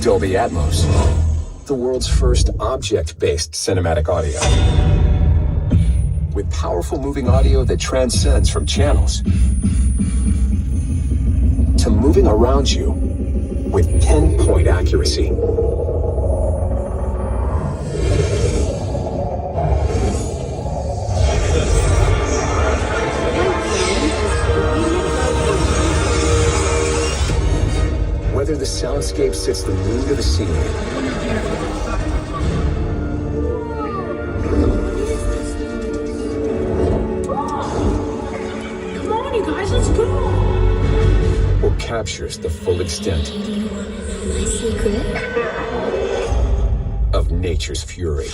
Dolby Atmos, the world's first object-based cinematic audio. With powerful moving audio that transcends from channels to moving around you with pinpoint accuracy. Whether the soundscape sits the mood of the scene, come on, you guys, let's go. or captures the full extent My secret? of nature's fury.